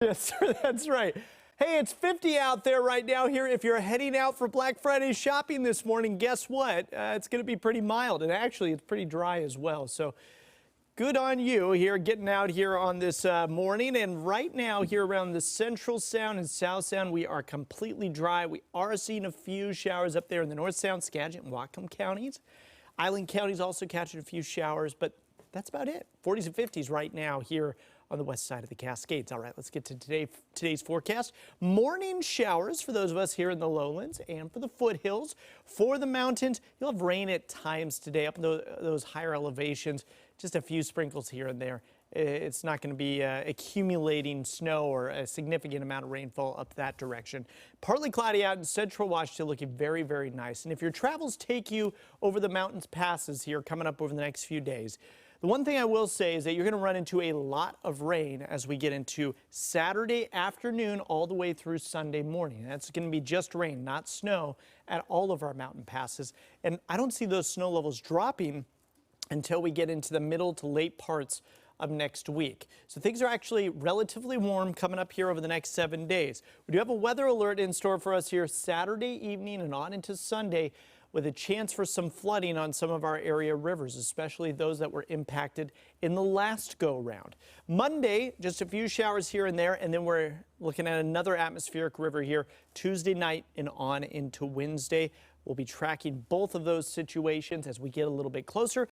Yes, sir, that's right. Hey, it's 50 out there right now here. If you're heading out for Black Friday shopping this morning, guess what? It's going to be pretty mild, and actually it's pretty dry as well. So good on you here getting out here on this morning. And right now here around the Central Sound and South Sound, we are completely dry. We are seeing a few showers up there in the North Sound, Skagit, and Whatcom counties. Island counties also catching a few showers, but that's about it. 40s and 50s right now here on the west side of the Cascades. All right, let's get to today's forecast. Morning showers for those of us here in the lowlands and for the foothills. For the mountains, you'll have rain at times today up in those higher elevations. Just a few sprinkles here and there. It's not going to be accumulating snow or a significant amount of rainfall up that direction. Partly cloudy out in central Washington, looking very, very nice. And if your travels take you over the mountains passes here coming up over the next few days, the one thing I will say is that you're going to run into a lot of rain as we get into Saturday afternoon all the way through Sunday morning. That's going to be just rain, not snow at all of our mountain passes. And I don't see those snow levels dropping until we get into the middle to late parts of next week. So things are actually relatively warm coming up here over the next 7 days. We do have a weather alert in store for us here Saturday evening and on into Sunday, with a chance for some flooding on some of our area rivers, especially those that were impacted in the last go-round. Monday, just a few showers here and there, and then we're looking at another atmospheric river here Tuesday night and on into Wednesday. We'll be tracking both of those situations as we get a little bit closer.